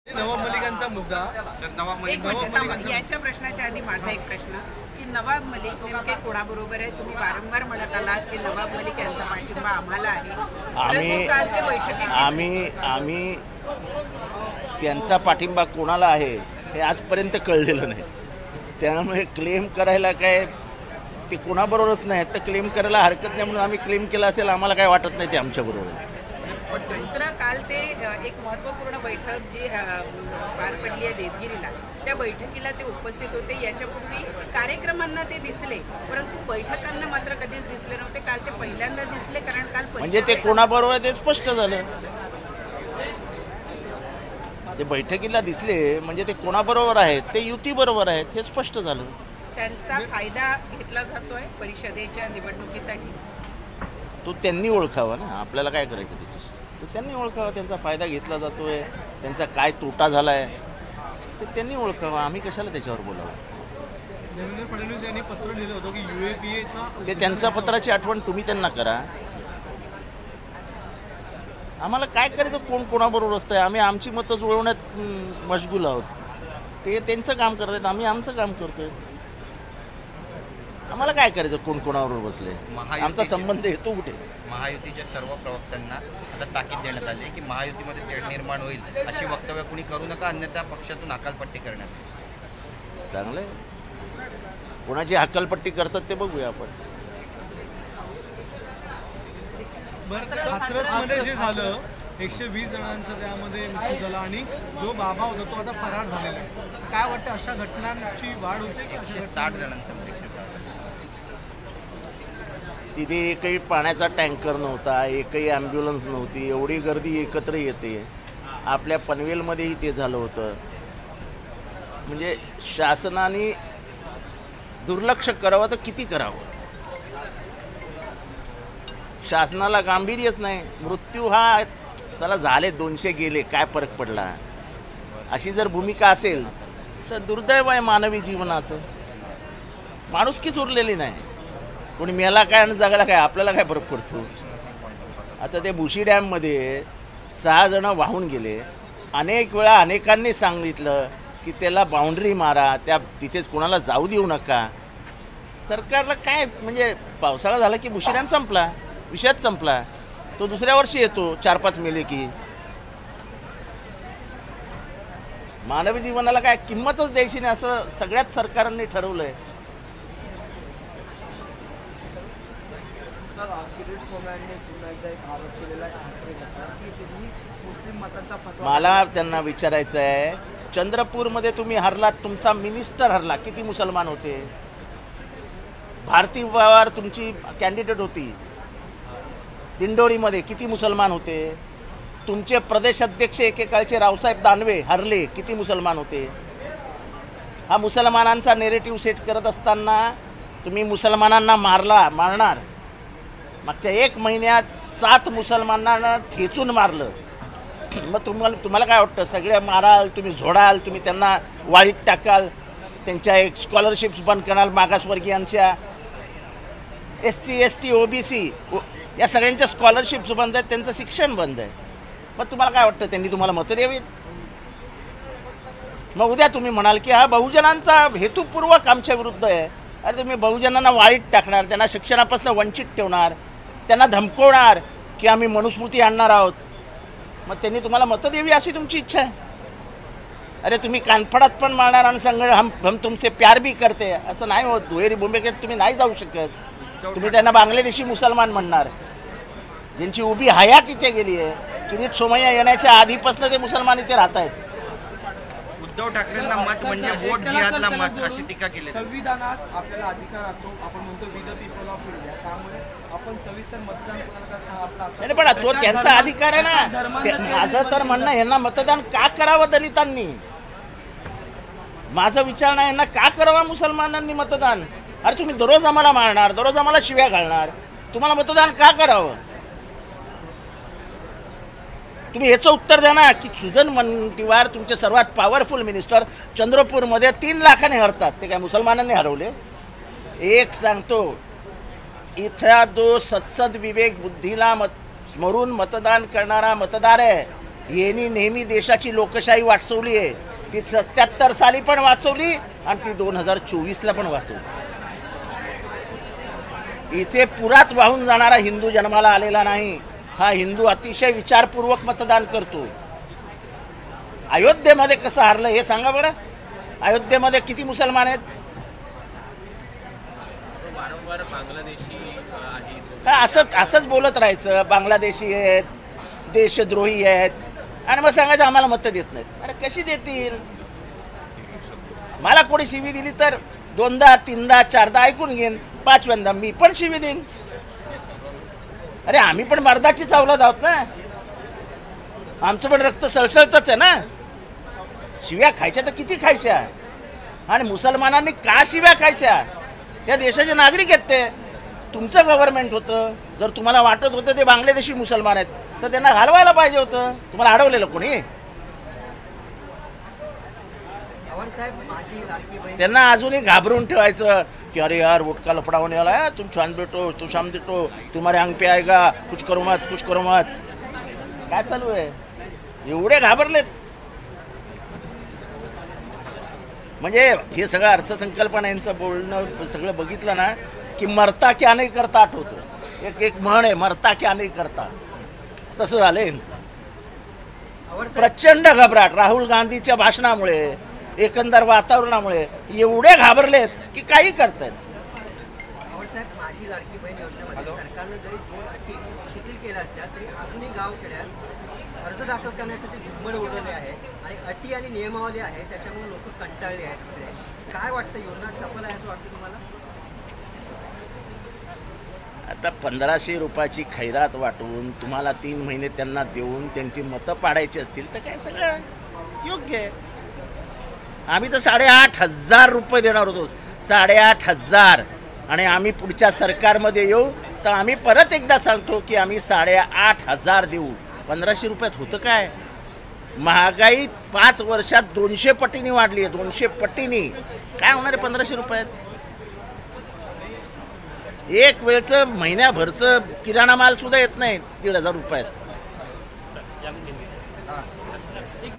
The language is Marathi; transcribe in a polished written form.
नवाब मलिकांचा मुद्दा एक मिनिट थांबा. याच्या प्रश्नाच्या आधी माझा एक प्रश्न की नवाब मलिक नेमके कोणाबरोबर आहे? तुम्ही वारंवार म्हणत आलात की नवाब मलिक यांचा पाठिंबा आम्हाला आहे. परंतु काल ते बैठकीत आम्ही त्यांचा पाठिंबा कोणाला आहे हे आजपर्यंत कळलेलं नाही. त्यामुळे क्लेम करायला काय ते कोणाबरोबरच नाही तर क्लेम करायला हरकत नाही म्हणून आम्ही क्लेम केला असेल. आम्हाला काय वाटत नाही ते आमच्याबरोबर आहे. दुसरं काल ते एक महत्त्वपूर्ण बैठक जी पार पडली आहे देवगिरीला, त्या बैठकीला ते उपस्थित होते. याच्यापूर्वी कार्यक्रमांना ते दिसले परंतु बैठकांना मात्र कधीच दिसले नव्हते. काल ते पहिल्यांदा दिसले कारण काल म्हणजे ते कोणाबरोबर आहे ते स्पष्ट झालं. ते बैठकीला दिसले म्हणजे ते कोणाबरोबर आहेत, ते युतीबरोबर आहेत हे स्पष्ट झालं. त्यांचा फायदा घेतला जातोय परिषदेच्या निवडणुकीसाठी. तो त्यांनी ओळखावा ना, आपल्याला काय करायचं त्याच्याशी. तो त्यांनी ओळखावा त्यांचा फायदा घेतला जातोय, त्यांचा काय तोटा झाला आहे ते त्यांनी ओळखावा. आम्ही कशाला त्याच्यावर बोलावं. देवेंद्र फडणवीस यांनी पत्र लिहिलं होतं की UAPAचा ते त्यांच्या पत्राची आठवण तुम्ही त्यांना करा. आम्हाला काय करायचं कोण कोणाबरोबर असतं. आम्ही आमची मतं जुळवण्यात मशगूल आहोत. ते त्यांचं काम करतात, आम्ही आमचं काम करतोय. आम्हाला काय करायचं कोण कोणाबरोबर बसले. आमचा संबंध येतो कुठे. महायुतीच्या सर्व प्रवक्त्यांना आता ताकीद देण्यात आली की महायुतीमध्ये तेढ निर्माण होईल अशी वक्तव्य कुणी करू नका, अन्यथा पक्षातून हकालपट्टी करण्यात येईल. चांगलं आहे. कोणाची हकालपट्टी करतात ते बघूया आपण. बरं, हाथरसमध्ये जे झालं 120 जणांचा त्यामध्ये मृत्यू झाला आणि जो बाबा होता तो आता फरार झालेला आहे. काय वाटतं अशा घटनांची वाढ होते की 160 जणांचा 160. तिथे एकही पाण्याचा टँकर नव्हता, एकही ॲम्ब्युलन्स नव्हती. एवढी गर्दी एकत्र येते. आपल्या पनवेलमध्येही ते झालं होतं. म्हणजे शासनाने दुर्लक्ष करावं तर किती करावं. शासनाला गांभीर्यच नाही. मृत्यू हा चला झाले 200 गेले काय फरक पडला, अशी जर भूमिका असेल तर दुर्दैव आहे मानवी जीवनाचं. माणुसकीच उरलेली नाही. कोणी मेला काय आणि जगाला काय, आपल्याला काय फरक पडतो. आता ते भुशी डॅममध्ये 6 जणं वाहून गेले. अनेक वेळा अनेकांनी सांगितलं की त्याला बाउंड्री मारा, त्या तिथेच कोणाला जाऊ देऊ नका. सरकारला काय म्हणजे पावसाळा झाला की भुशी डॅम संपला, विषयच संपला. तो दुसऱ्या वर्षी येतो 4-5 मेले की. मानवी जीवनाला काय किंमतच द्यायची नाही असं सगळ्याच सरकारांनी ठरवलंय. सर, किरीट सोमय्यांनी पुन्हा एकदा एक आरोप केलेला आहे ठाकरे गटावर की तुम्ही मुस्लिम मतांचा फतवा. मला त्यांना विचारायचं आहे, चंद्रपूरमध्ये तुम्ही हरलात, तुमचा मिनिस्टर हरला, किती मुसलमान होते. भारती पवार तुमची कॅन्डिडेट होती, दिंडोरीमध्ये किती मुसलमान होते. तुमचे प्रदेश अध्यक्ष एकेकाळचे रावसाहेब दानवे हरले, किती मुसलमान होते. हा मुसलमानांचा नेरेटिव्ह सेट करत असताना तुम्ही मुसलमानांना मारणार. मागच्या 1 महिन्यात 7 मुसलमानांना ठेचून मारलं. मग तुम्हाला काय वाटतं, सगळे माराल, तुम्ही झोडाल, तुम्ही त्यांना वाळीत टाकाल, त्यांच्या एक स्कॉलरशिप्स बंद कराल, मागासवर्गीयांच्या SC ST OBC या सगळ्यांच्या स्कॉलरशिप्स बंद आहेत, त्यांचं शिक्षण बंद आहे. मग तुम्हाला काय वाटतं त्यांनी तुम्हाला मतं द्यावीत. मग उद्या तुम्ही म्हणाल की हा बहुजनांचा हेतुपूर्वक आमच्या विरुद्ध आहे. अरे तुम्ही बहुजनांना वाळीत टाकणार, त्यांना शिक्षणापासून वंचित ठेवणार, त्यांना धमकवणार की आम्ही मनुस्मृती आणणार आहोत. मग त्यांनी तुम्हाला मतं द्यावी अशी तुमची इच्छा आहे. अरे तुम्ही कानफडात पण मारणार आणि सांगणार हम तुमसे प्यार भी करते, असं नाही होत. दुहेरी भूमिकेत तुम्ही नाही जाऊ शकत. तुम्ही त्यांना बांगलादेशी मुसलमान म्हणणार, ज्यांची उभी हयात इथे गेली आहे. किरीट सोमय्या येण्याच्या आधीपासून ते मुसलमान इथे राहत आहेत. उद्धव ठाकरेंना मत म्हणजे वोट जिहादला मत अशी टीका केली. संविधानात आपल्याला अधिकार असतो, आपण म्हणतो we the people of India, त्यामुळे आपण सविस्तर मतदान करता हा आपला नाही पण तो त्यांचा अधिकार आहे ना. माझं तर म्हणणं यांना मतदान का करावं दलितांनी. माझं विचार नाही यांना का करावं मुसलमानांनी मतदान. अरे तुम्ही दररोज आम्हाला मारणार, दररोज आम्हाला शिव्या घालणार, तुम्हाला मतदान का करावं. तुम्ही याचं उत्तर द्या ना की सुजन मुनगंटीवार तुमचे सर्वात पॉवरफुल मिनिस्टर चंद्रपूरमध्ये 3 लाखाने हरतात, ते काय मुसलमानांनी हरवले. एक सांगतो, इथला जो सत्सद विवेक बुद्धीला स्मरून मतदान करणारा मतदार आहे, यांनी नेहमी देशाची लोकशाही वाचवली आहे. ती 77 साली पण वाचवली आणि ती 2024ला पण वाचवली. इथे पुरात वाहून जाणारा हिंदू जन्माला आलेला नाही. हा हिंदू अतिशय विचारपूर्वक मतदान करतो. अयोध्येमध्ये कसं हारलं हे सांगा बरं. अयोध्येमध्ये किती मुसलमान आहेत? वारंवार बांगलादेशी आहेत. असंच बोलत राहायचं. बांगलादेशी आहेत, देशद्रोही आहेत, आणि मग सांगायचं आम्हाला मतं देत नाहीत. अरे कशी देतील? मला कोणी शिवी दिली तर 2दा 3दा 4दा ऐकून घेईन, 5व्यांदा मी पण शिवी देईन. अरे आम्ही पण मर्दाची चावलत आहोत ना. आमचं पण रक्त सळसळतच आहे ना. शिव्या खायच्या तर किती खायच्या. आणि मुसलमानांनी का शिव्या खायच्या? या देशाचे नागरिक आहेत ते. तुमचं गव्हर्नमेंट होतं. जर तुम्हाला वाटत होतं ते बांगलादेशी मुसलमान आहेत तर त्यांना घालवायला पाहिजे होतं. तुम्हाला अडवलेलं कोणी? त्यांना अजूनही घाबरून ठेवायचं की अरे यार वोटका लफड़ा होने वाला है, तुम छान बेटो, तू शाम देतो, तुम्हारे अंग पे आएगा, कुछ करो मत, कुछ करो मत. काय चालू आहे? एवढे घाबरलेत. म्हणजे हे सगळं अर्थसंकल्पना यांचं बोलणं सगळं बघितलं ना की मरता क्या नाही करता आठवतं. एक म्हण आहे, मरता क्या नाही करता. तसं झालं यांचं. प्रचंड घबराट राहुल गांधीच्या भाषणामुळे, एकंदर वातावरणामुळे एवढे घाबरलेत की काही करतायत. माझी लाडकी बहीण योजनेमध्ये सरकारने जरी 2 अटी शिथिल केल्या असत्या तरी अजूनही गावखेड्यात अर्ज दाखल करण्यासाठी झुंबड उडवले आहे आणि अटी आणि नियमावली आहे त्याच्यामुळे लोक कंटाळले आहेत. काय वाटतं, योजना सफल आहे असं वाटतं तुम्हाला? आता 1500 रुपयाची खैरात वाटून तुम्हाला 3 महिने त्यांना देऊन त्यांची मतं पाडायची असतील तर काय सगळं योग्य आहे. आम्ही तर 8,500 रुपये देणार होतो. 8,500. आणि आम्ही पुढच्या सरकारमध्ये येऊ तर आम्ही परत एकदा सांगतो की आम्ही 8,500 देऊ. 1500 रुपयात होतं काय? महागाई 5 वर्षात 200 पटीने वाढली आहे. 200 पटीने काय होणार आहे 1500 रुपयात? एक वेळचं महिन्याभरचं किराणा माल सुद्धा येत नाही 1,500 रुपयात.